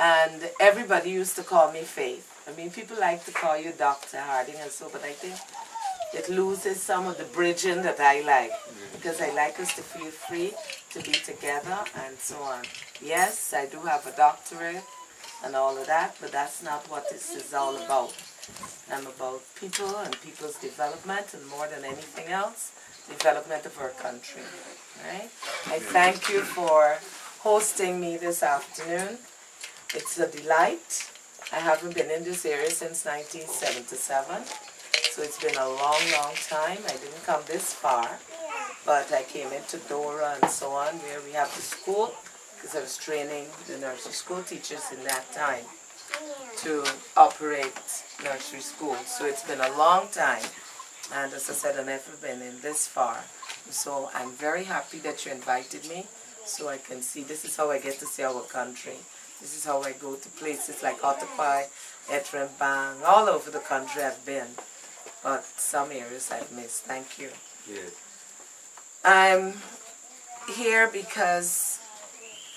And everybody used to call me Faith. I mean, people like to call you Dr. Harding and so, but I think it loses some of the bridging that I like, because I like us to feel free to be together and so on. Yes, I do have a doctorate and all of that, but that's not what this is all about. I'm about people and people's development, and more than anything else, development of our country. Right? I thank you for hosting me this afternoon. It's a delight. I haven't been in this area since 1977, so it's been a long, long time. I didn't come this far, but I came into Dora and so on, where we have the school, because I was training the nursery school teachers in that time to operate nursery school. So it's been a long time, and as I said, I've never been in this far. So I'm very happy that you invited me, so I can see. This is how I get to see our country. This is how I go to places like Ottawa, Etrembang, all over the country I've been, but some areas I've missed. Thank you. Yes. I'm here because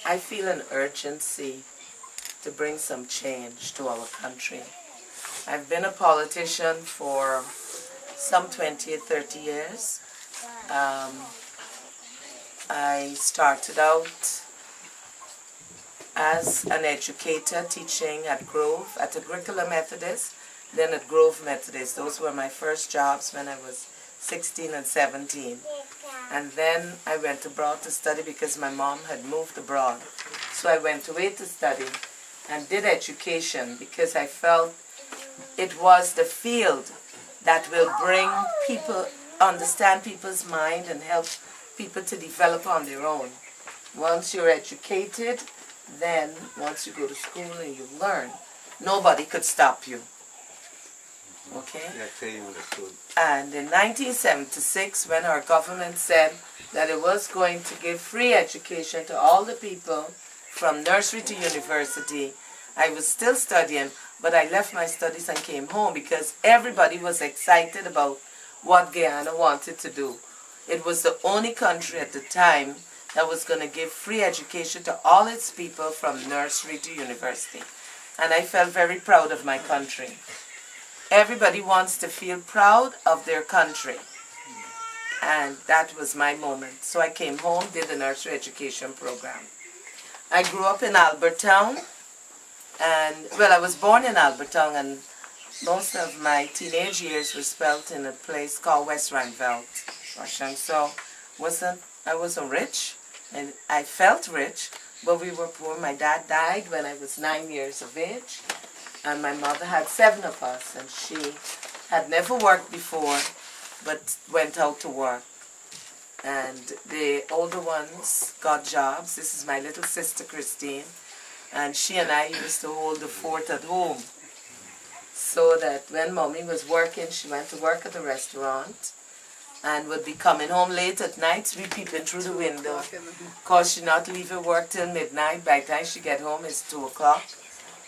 I feel an urgency to bring some change to our country. I've been a politician for some 20 or 30 years. I started out as an educator teaching at Grove, at Agricola Methodist, then at Grove Methodist. Those were my first jobs when I was 16 and 17. And then I went abroad to study because my mom had moved abroad. So I went away to study and did education because I felt it was the field that will bring people, understand people's mind and help people to develop on their own. Once you're educated, then once you go to school and you learn, nobody could stop you. Okay? And in 1976, when our government said that it was going to give free education to all the people from nursery to university, I was still studying, but I left my studies and came home because everybody was excited about what Guyana wanted to do. It was the only country at the time that was going to give free education to all its people from nursery to university. And I felt very proud of my country. Everybody wants to feel proud of their country. And that was my moment. So I came home, did the nursery education program. I grew up in Albertown. And, well, I was born in Albertown, and most of my teenage years were spent in a place called West Randveld, Russian. So I wasn't rich, and I felt rich, but we were poor. My dad died when I was 9 years of age, and my mother had 7 of us, and she had never worked before, but went out to work. And the older ones got jobs. This is my little sister, Christine, and she and I used to hold the fort at home, so that when Mommy was working, she went to work at a restaurant, and would be coming home late at night, we peeping through the window, because she not leave her work till midnight. By the time she get home, it's 2 o'clock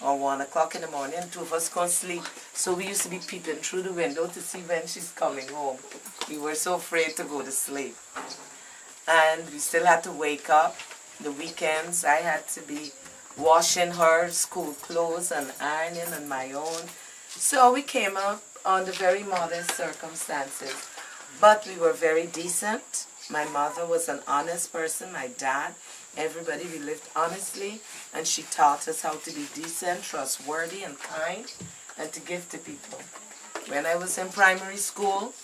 or 1 o'clock in the morning, and 2 of us can't sleep. So we used to be peeping through the window to see when she's coming home. We were so afraid to go to sleep. And we still had to wake up. The weekends, I had to be washing her school clothes and ironing on my own. So we came up under very modest circumstances. But we were very decent. My mother was an honest person, my dad, everybody. We lived honestly, and she taught us how to be decent, trustworthy, and kind, and to give to people. When I was in primary school,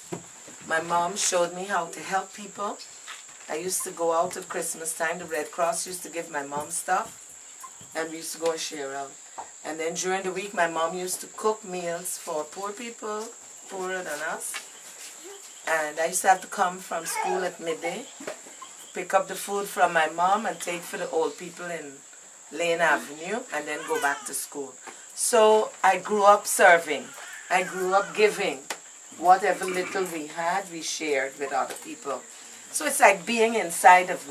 my mom showed me how to help people. I used to go out at Christmas time. The Red Cross used to give my mom stuff, and we used to go and share out. And then during the week, my mom used to cook meals for poor people, poorer than us. And I used to have to come from school at midday, pick up the food from my mom and take for the old people in Lane Avenue, and then go back to school. So I grew up serving. I grew up giving. Whatever little we had, we shared with other people. So it's like being inside of me.